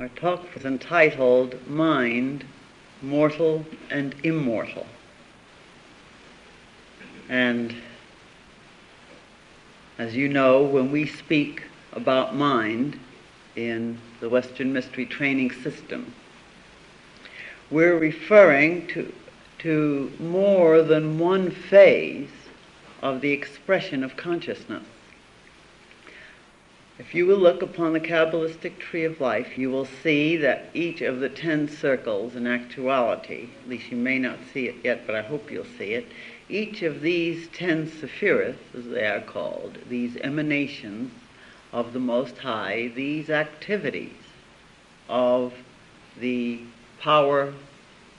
Our talk was entitled Mind, Mortal and Immortal. And as you know, when we speak about mind in the Western Mystery Training System, we're referring to more than one phase of the expression of consciousness. If you will look upon the Qabalistic Tree of Life, you will see that each of the 10 circles in actuality, at least you may not see it yet, but I hope you'll see it, each of these 10 Sephiroth, as they are called, these emanations of the Most High, these activities of the power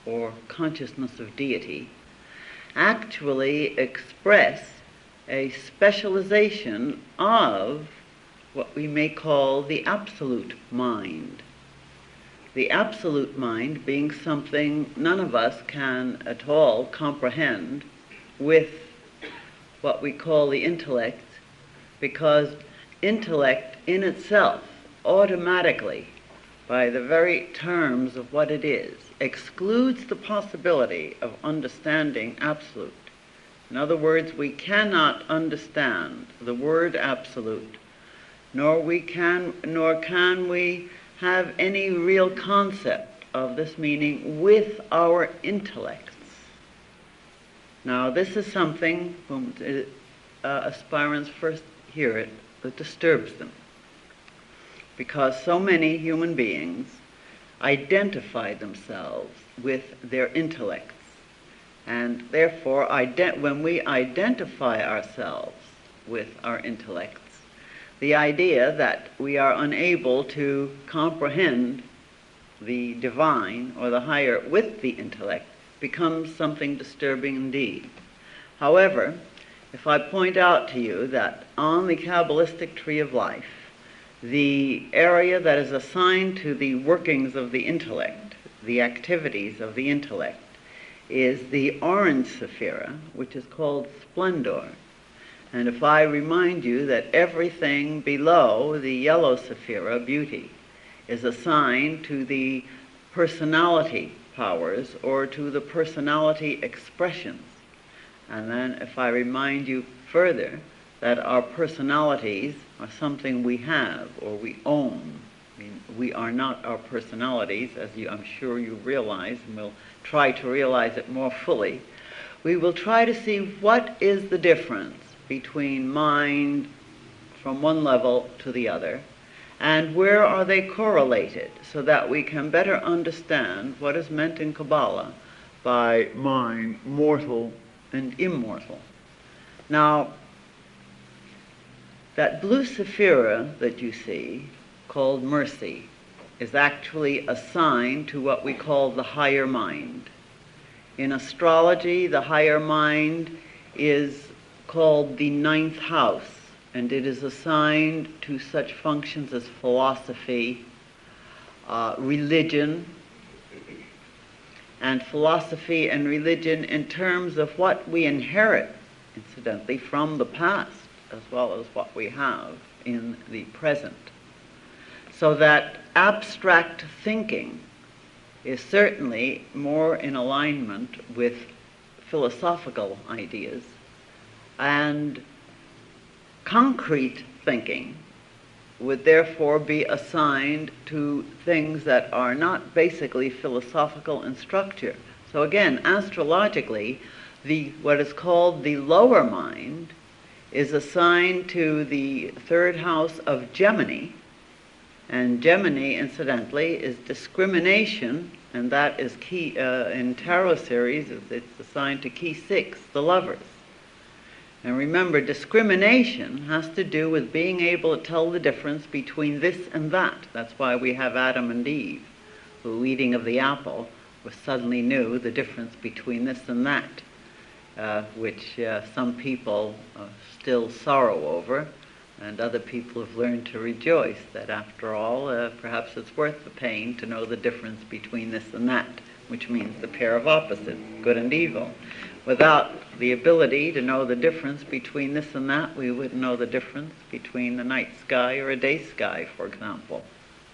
or consciousness of deity, actually express a specialization of what we may call the absolute mind. The absolute mind being something none of us can at all comprehend with what we call the intellect, because intellect in itself automatically, by the very terms of what it is, excludes the possibility of understanding absolute. In other words, we cannot understand the word absolute, nor can we have any real concept of this meaning with our intellects. Now, this is something, when aspirants first hear it, that disturbs them, because so many human beings identify themselves with their intellects, and therefore when we identify ourselves with our intellects, the idea that we are unable to comprehend the divine or the higher with the intellect becomes something disturbing indeed. However, if I point out to you that on the Qabalistic Tree of Life, the area that is assigned to the workings of the intellect, the activities of the intellect, is the orange sephira, which is called splendor. And if I remind you that everything below the yellow sephira, beauty, is assigned to the personality powers or to the personality expressions, and then if I remind you further that our personalities are something we have or we own, I mean, we are not our personalities, as I'm sure you realize, and we'll try to realize it more fully, we will try to see what is the difference between mind from one level to the other, and where are they correlated, so that we can better understand what is meant in Kabbalah by mind, mortal and immortal. Now, that blue sephira that you see, called mercy, is actually assigned to what we call the higher mind. In astrology, the higher mind is called the 9th house, and it is assigned to such functions as philosophy, religion, and philosophy and religion in terms of what we inherit, incidentally, from the past, as well as what we have in the present. So that abstract thinking is certainly more in alignment with philosophical ideas, and concrete thinking would therefore be assigned to things that are not basically philosophical in structure. So again, astrologically, what is called the lower mind is assigned to the 3rd house of Gemini, and Gemini, incidentally, is discrimination, and that is key in tarot series. It's assigned to key 6, the lovers. And remember, discrimination has to do with being able to tell the difference between this and that. That's why we have Adam and Eve, who, eating of the apple, suddenly knew the difference between this and that, which some people still sorrow over, and other people have learned to rejoice that after all, perhaps it's worth the pain to know the difference between this and that, which means the pair of opposites, good and evil. Without the ability to know the difference between this and that, we wouldn't know the difference between the night sky or a day sky, for example.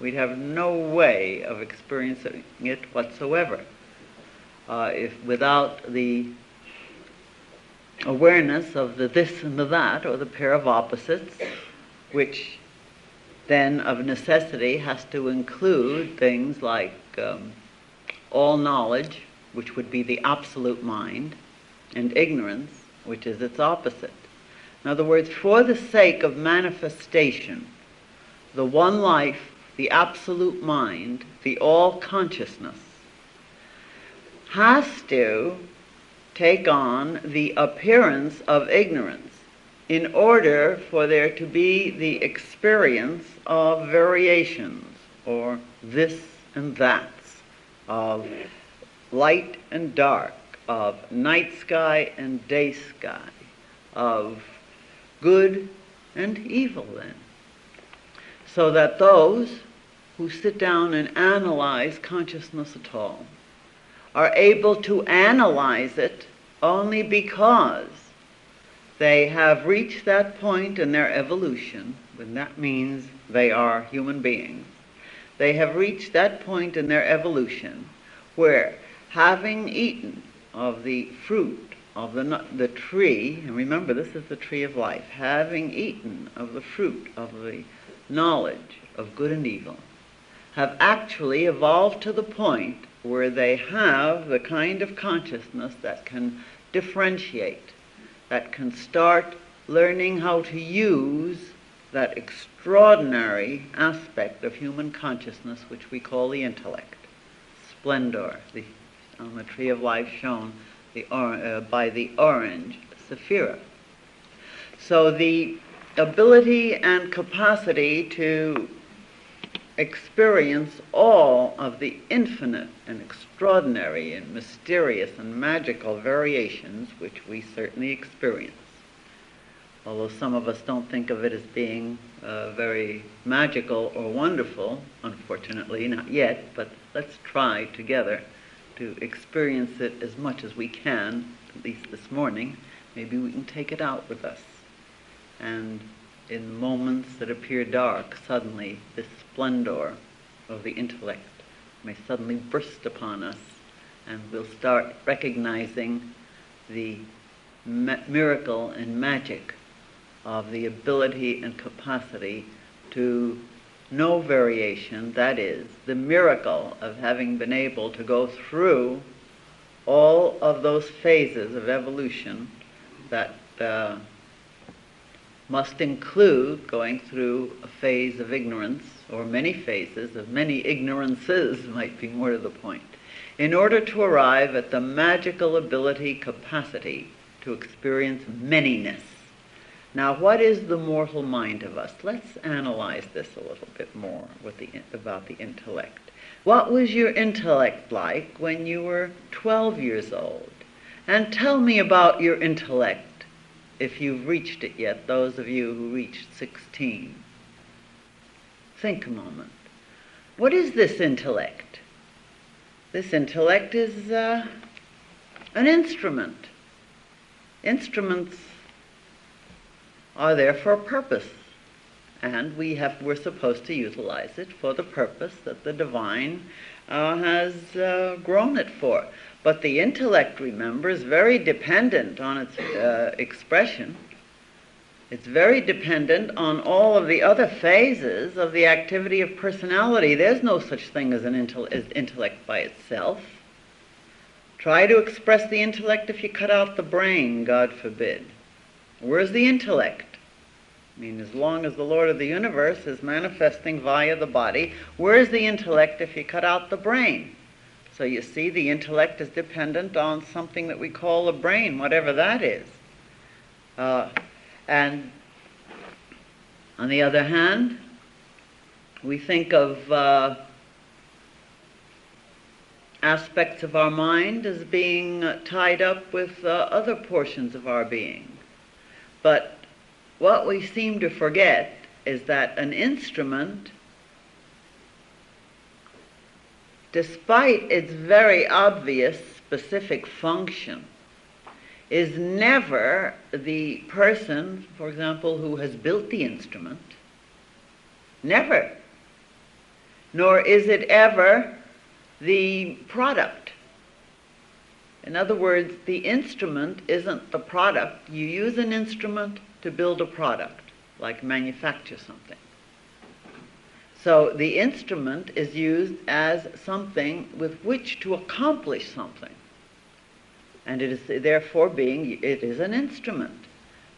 We'd have no way of experiencing it whatsoever if without the awareness of the this and the that, or the pair of opposites, which then of necessity has to include things like all knowledge, which would be the absolute mind, and ignorance, which is its opposite. In other words, for the sake of manifestation, the one life, the absolute mind, the all consciousness, has to take on the appearance of ignorance in order for there to be the experience of variations, or this and that's, of light and dark, of night sky and day sky, of good and evil then. So that those who sit down and analyze consciousness at all are able to analyze it only because they have reached that point in their evolution, and that means they are human beings. They have reached that point in their evolution where, having eaten of the fruit of the tree, and remember this is the tree of life, having eaten of the fruit of the knowledge of good and evil, have actually evolved to the point where they have the kind of consciousness that can differentiate, that can start learning how to use that extraordinary aspect of human consciousness which we call the intellect. Splendor, on the tree of life shown by the orange Sephiroth. So the ability and capacity to experience all of the infinite and extraordinary and mysterious and magical variations which we certainly experience. Although some of us don't think of it as being very magical or wonderful, unfortunately, not yet, but let's try together to experience it as much as we can, at least this morning. Maybe we can take it out with us. And in moments that appear dark, suddenly this splendor of the intellect may suddenly burst upon us, and we'll start recognizing the miracle and magic of the ability and capacity to know variation, that is, the miracle of having been able to go through all of those phases of evolution that must include going through a phase of ignorance, or many phases of many ignorances, might be more to the point, in order to arrive at the magical ability, capacity to experience manyness. Now, what is the mortal mind of us? Let's analyze this a little bit more about the intellect. What was your intellect like when you were 12 years old? And tell me about your intellect, if you've reached it yet, those of you who reached 16. Think a moment. What is this intellect? This intellect is an instrument. Instruments are there for a purpose, and we're supposed to utilize it for the purpose that the divine has grown it for. But the intellect, remember, is very dependent on its expression. It's very dependent on all of the other phases of the activity of personality. There's no such thing as as intellect by itself. Try to express the intellect if you cut out the brain, God forbid. Where's the intellect? I mean, as long as the Lord of the universe is manifesting via the body, where's the intellect if you cut out the brain? So you see, the intellect is dependent on something that we call the brain, whatever that is. And on the other hand, we think of aspects of our mind as being tied up with other portions of our being. But what we seem to forget is that an instrument, despite its very obvious specific function, is never the person, for example, who has built the instrument. Never. nor is it ever the product. In other words, the instrument isn't the product. You use an instrument to build a product, like manufacture something. So the instrument is used as something with which to accomplish something. And it is therefore it is an instrument.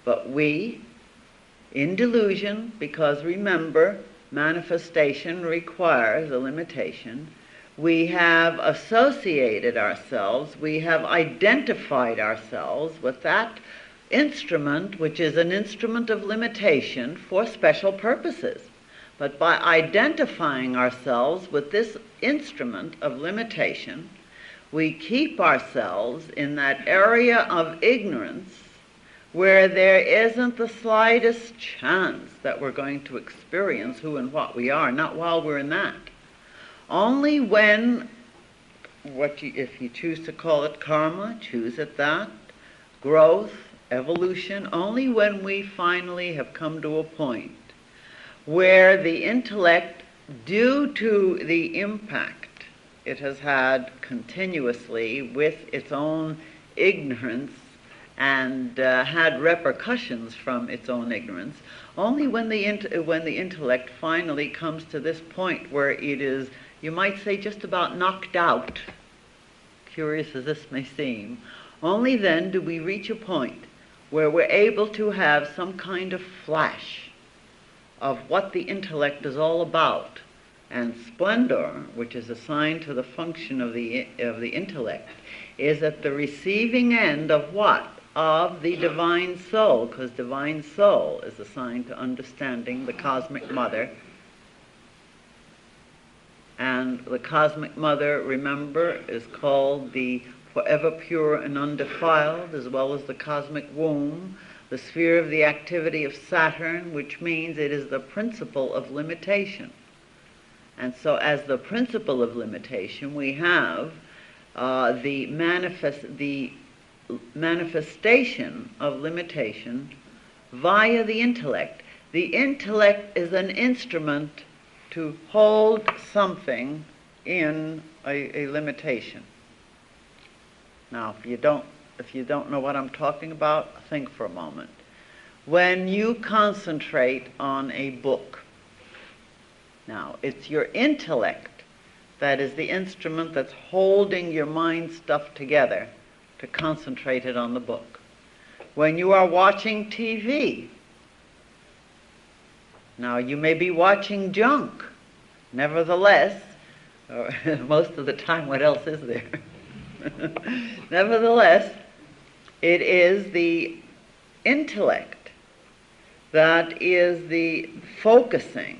But we, in delusion, because remember, manifestation requires a limitation, we have associated ourselves, we have identified ourselves with that instrument, which is an instrument of limitation for special purposes. But by identifying ourselves with this instrument of limitation, we keep ourselves in that area of ignorance where there isn't the slightest chance that we're going to experience who and what we are, not while we're in that. Only when, if you choose to call it karma, choose it that, growth, evolution, only when we finally have come to a point where the intellect, due to the impact it has had continuously with its own ignorance and had repercussions from its own ignorance, only when the intellect finally comes to this point where it is, you might say, just about knocked out, curious as this may seem, only then do we reach a point where we're able to have some kind of flash of what the intellect is all about. And splendor, which is assigned to the function of the intellect, is at the receiving end of what? Of the divine soul, because divine soul is assigned to understanding the cosmic mother. And the cosmic mother, remember, is called the forever pure and undefiled, as well as the cosmic womb, the sphere of the activity of Saturn, which means it is the principle of limitation. And so as the principle of limitation, we have the manifestation of limitation via the intellect. The intellect is an instrument to hold something in a limitation. Now, if you don't know what I'm talking about, think for a moment. When you concentrate on a book, now, it's your intellect that is the instrument that's holding your mind stuff together to concentrate it on the book. When you are watching TV, now you may be watching junk. Nevertheless, most of the time, what else is there? Nevertheless, it is the intellect that is the focusing,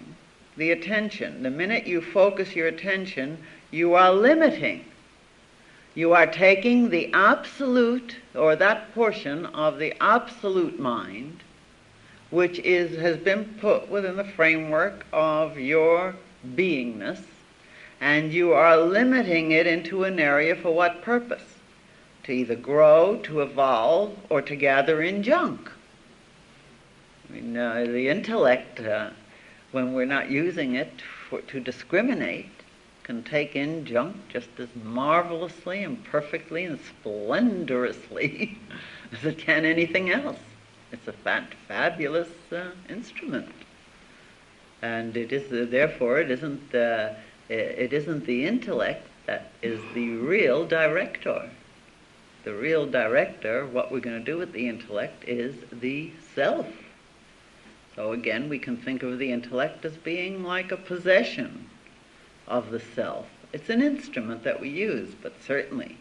the attention. The minute you focus your attention, you are limiting. You are taking the absolute, or that portion of the absolute mind, which has been put within the framework of your beingness, and you are limiting it into an area for what purpose? To either grow, to evolve, or to gather in junk. I mean, the intellect, when we're not using it to discriminate, can take in junk just as marvelously and perfectly and splendorously as it can anything else. It's a fabulous instrument, and it is therefore it isn't the intellect that is the real director. The real director, what we're going to do with the intellect, is the self. So again, we can think of the intellect as being like a possession of the self. It's an instrument that we use, but certainly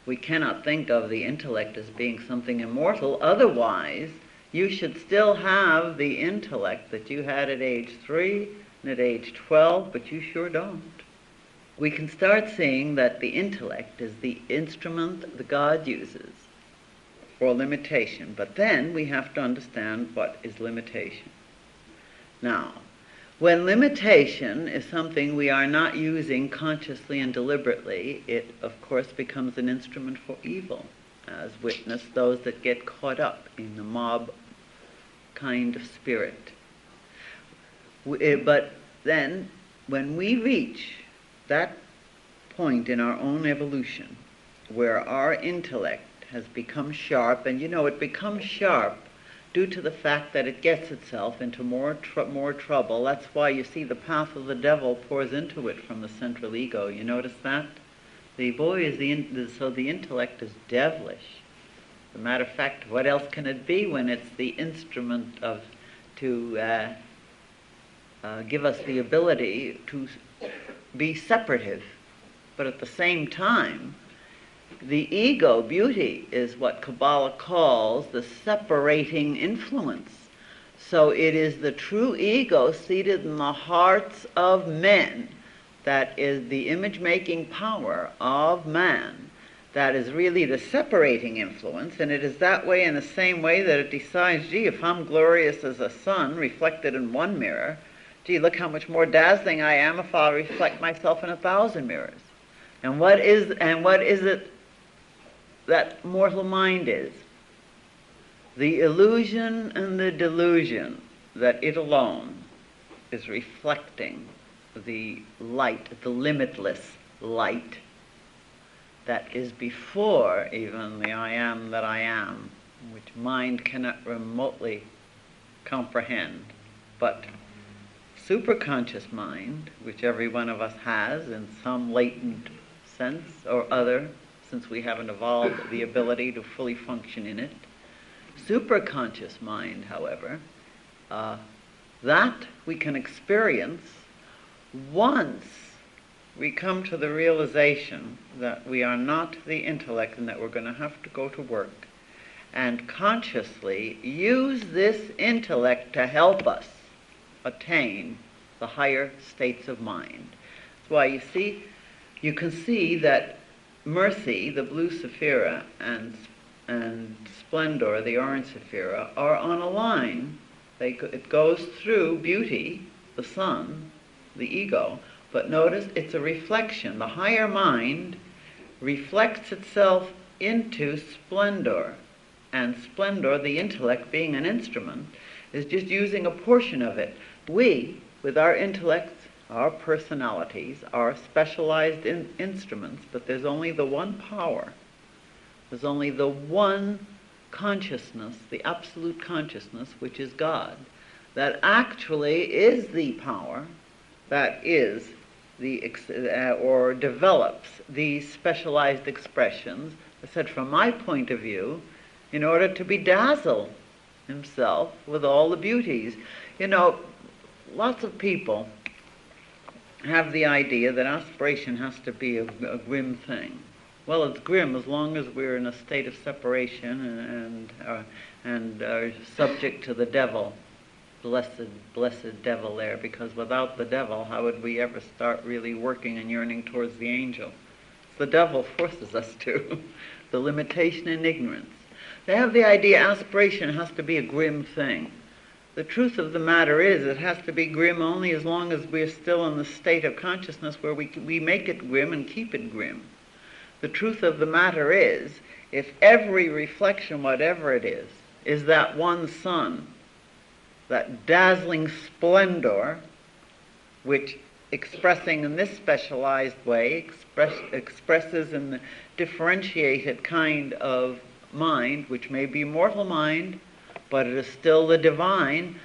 we cannot think of the intellect as being something immortal. Otherwise, you should still have the intellect that you had at age 3 and at age 12, but you sure don't. We can start seeing that the intellect is the instrument that God uses for limitation, but then we have to understand what is limitation. Now, when limitation is something we are not using consciously and deliberately, it of course becomes an instrument for evil, as witness those that get caught up in the mob kind of spirit. But then when we reach that point in our own evolution where our intellect has become sharp, and it becomes sharp due to the fact that it gets itself into more trouble. That's why you see the path of the devil pours into it from the central ego. You notice that? The boy is so the intellect is devilish. As a matter of fact, what else can it be when it's the instrument to give us the ability to be separative? But at the same time, the ego beauty is what Kabbalah calls the separating influence. So it is the true ego seated in the hearts of men that is the image-making power of man, that is really the separating influence, and it is that way in the same way that it decides, gee, if I'm glorious as a sun reflected in one mirror, gee, look how much more dazzling I am if I reflect myself in 1,000 mirrors. And what is it that mortal mind is? The illusion and the delusion that it alone is reflecting the light, the limitless light that is before even the I am that I am, which mind cannot remotely comprehend. But superconscious mind, which every one of us has in some latent sense or other, since we haven't evolved the ability to fully function in it. Superconscious mind, however, that we can experience once we come to the realization that we are not the intellect and that we're going to have to go to work and consciously use this intellect to help us attain the higher states of mind. That's why you can see that mercy, the blue sephira, and splendor, the orange sephira, are on a line. It goes through beauty, the sun, the ego, but notice it's a reflection. The higher mind reflects itself into splendor, and splendor, the intellect being an instrument, is just using a portion of it. We, with our intellects, our personalities, are specialized instruments, but there's only the one power. There's only the one consciousness, the absolute consciousness, which is God, that actually is the power that is or develops these specialized expressions. I said, from my point of view, in order to bedazzle himself with all the beauties. Lots of people have the idea that aspiration has to be a grim thing. Well, it's grim as long as we're in a state of separation and are subject to the devil, blessed devil there, because without the devil, how would we ever start really working and yearning towards the angel? The devil forces us to, the limitation and ignorance. They have the idea aspiration has to be a grim thing. The truth of the matter is it has to be grim only as long as we're still in the state of consciousness where we make it grim and keep it grim. The truth of the matter is, if every reflection, whatever it is that one sun, that dazzling splendor, which expressing in this specialized way expresses in the differentiated kind of mind, which may be mortal mind, but it is still the divine.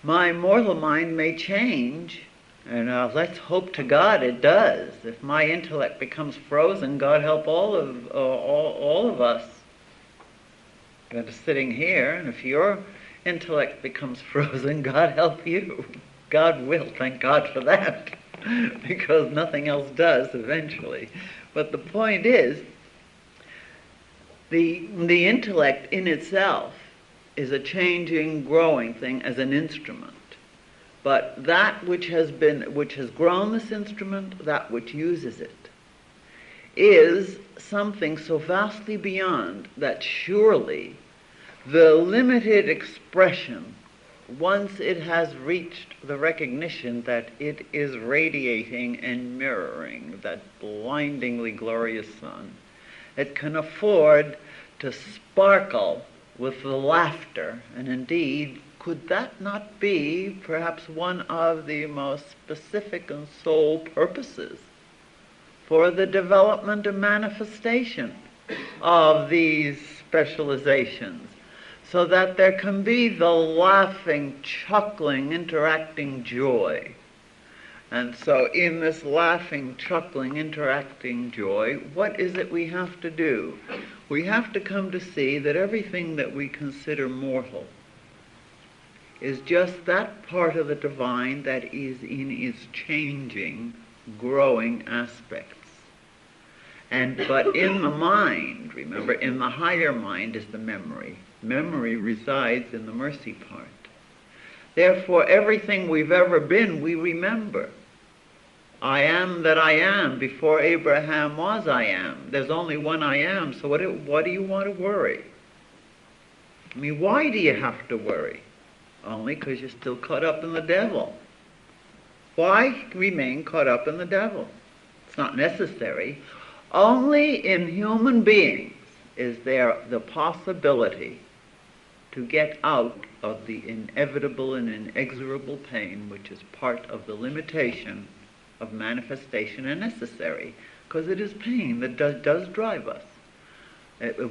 My mortal mind may change, and let's hope to God it does. If my intellect becomes frozen, God help all of us that are sitting here, and if your intellect becomes frozen, God help you. God will, thank God for that, because nothing else does eventually. But the point is, the intellect in itself is a changing, growing thing as an instrument. But that which has grown this instrument, that which uses it, is something so vastly beyond that surely the limited expression, once it has reached the recognition that it is radiating and mirroring that blindingly glorious sun, it can afford to sparkle with the laughter and indeed could that not be perhaps one of the most specific and sole purposes for the development and manifestation of these specializations, so that there can be the laughing, chuckling, interacting joy? And so in this laughing, chuckling, interacting joy, what is it we have to do? We have to come to see that everything that we consider mortal is just that part of the divine that is in its changing, growing aspects. But in the mind, remember, in the higher mind is the memory. Memory resides in the mercy part. Therefore, everything we've ever been, we remember. I am that I am. Before Abraham was I am. There's only one I am, so what do you want to worry? I mean, why do you have to worry? Only because you're still caught up in the devil. Why remain caught up in the devil? It's not necessary. Only in human beings is there the possibility to get out of the inevitable and inexorable pain, which is part of the limitation of manifestation and necessary, because it is pain that does drive us.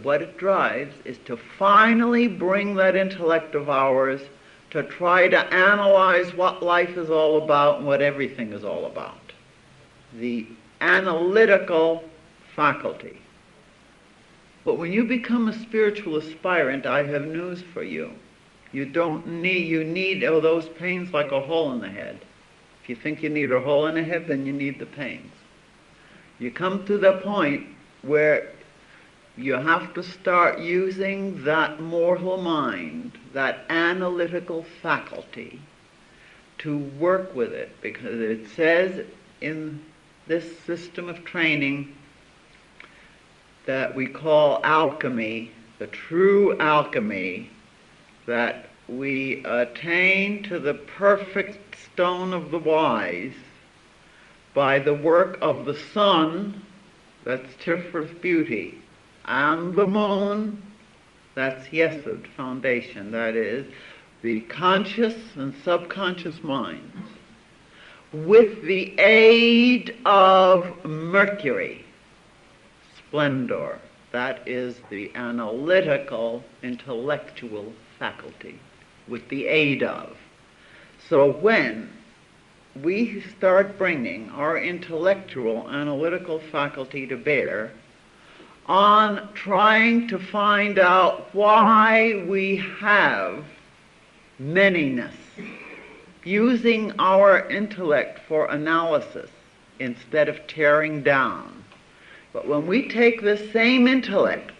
What it drives is to finally bring that intellect of ours to try to analyze what life is all about and what everything is all about. The analytical faculty. But when you become a spiritual aspirant, I have news for you. You need those pains like a hole in the head. If you think you need a hole in the head, then you need the pains. You come to the point where you have to start using that mortal mind, that analytical faculty, to work with it, because it says in this system of training that we call alchemy, the true alchemy, that we attain to the perfect stone of the wise by the work of the sun, that's Tiferet beauty, and the moon, that's Yesod, foundation, that is, the conscious and subconscious minds, with the aid of Mercury, splendor, that is the analytical, intellectual faculty, with the aid of. So when we start bringing our intellectual, analytical faculty to bear on trying to find out why we have manyness, using our intellect for analysis instead of tearing down. But when we take this same intellect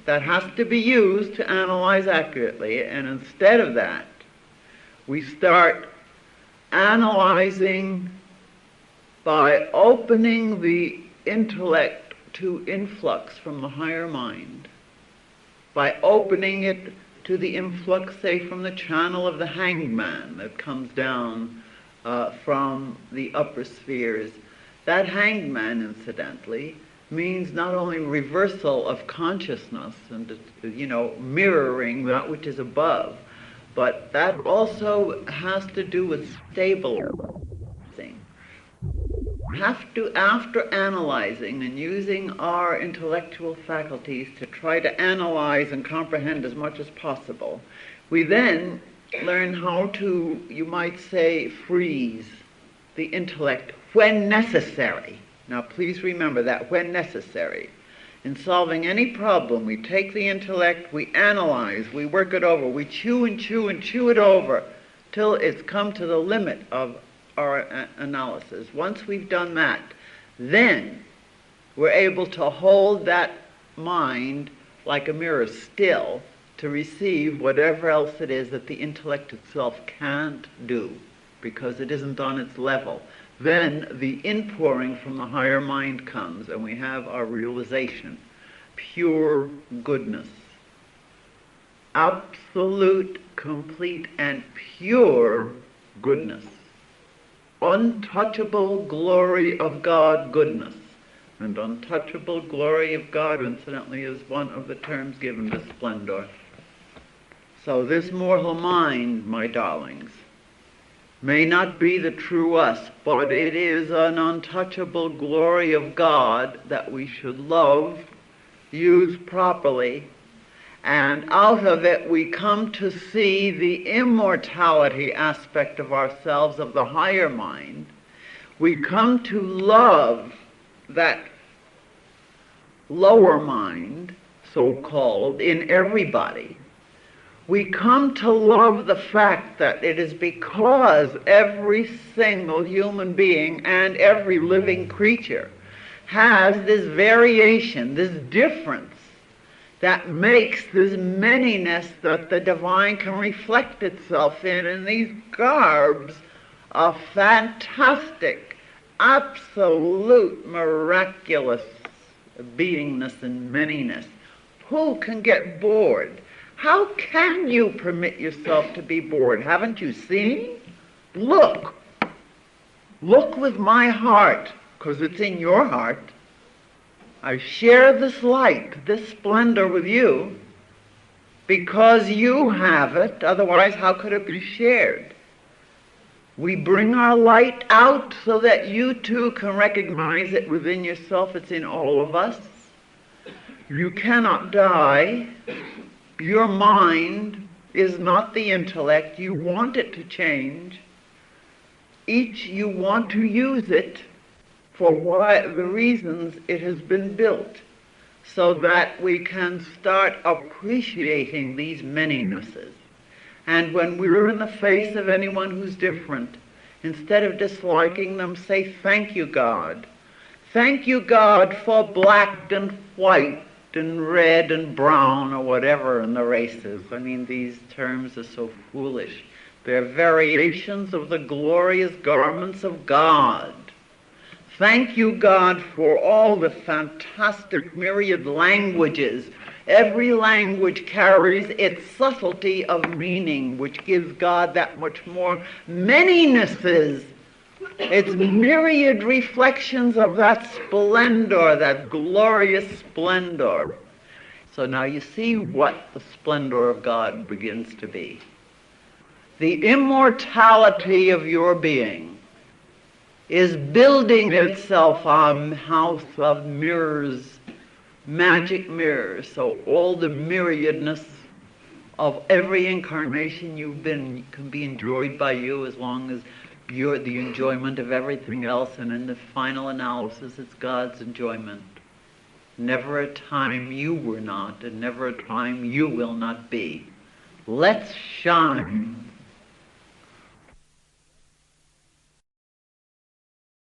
that has to be used to analyze accurately, and instead of that, we start analyzing by opening the intellect to influx from the higher mind, by opening it to the influx, say, from the channel of the hangman that comes down from the upper spheres. That hangman, incidentally, means not only reversal of consciousness and, mirroring that which is above, but that also has to do with stabilizing. Have to, after analyzing and using our intellectual faculties to try to analyze and comprehend as much as possible, we then learn how to, you might say, freeze the intellect when necessary. Now please remember that, when necessary. In solving any problem, we take the intellect, we analyze, we work it over, we chew and chew and chew it over till it's come to the limit of our analysis. Once we've done that, then we're able to hold that mind like a mirror still to receive whatever else it is that the intellect itself can't do, because it isn't on its level. Then the inpouring from the higher mind comes, and we have our realization. Pure goodness. Absolute, complete, and pure goodness. Untouchable glory of God goodness. And untouchable glory of God, incidentally, is one of the terms given to splendor. So this mortal mind, my darlings, may not be the true us, but it is an untouchable glory of God that we should love, use properly, and out of it we come to see the immortality aspect of ourselves, of the higher mind. We come to love that lower mind, so-called, in everybody. We come to love the fact that it is because every single human being and every living creature has this variation, this difference, that makes this manyness that the divine can reflect itself in these garbs of fantastic, absolute, miraculous beingness and manyness. Who can get bored? How can you permit yourself to be bored? Haven't you seen? Look. Look with my heart, because it's in your heart. I share this light, this splendor with you, because you have it. Otherwise, how could it be shared? We bring our light out so that you too can recognize it within yourself. It's in all of us. You cannot die. Your mind is not the intellect. You want it to change. Each you want to use it for the reasons it has been built, so that we can start appreciating these manynesses. And when we're in the face of anyone who's different, instead of disliking them, say, thank you, God. Thank you, God, for black and white and red and brown or whatever in the races. I mean, these terms are so foolish. They're variations of the glorious garments of God. Thank you, God, for all the fantastic myriad languages. Every language carries its subtlety of meaning, which gives God that much more manynesses. It's myriad reflections of that splendor, that glorious splendor. So now you see what the splendor of God begins to be. The immortality of your being is building itself on a house of mirrors, magic mirrors. So all the myriadness of every incarnation you've been can be enjoyed by you as long as you're the enjoyment of everything else, and in the final analysis it's God's enjoyment. Never a time you were not, and never a time you will not be. Let's shine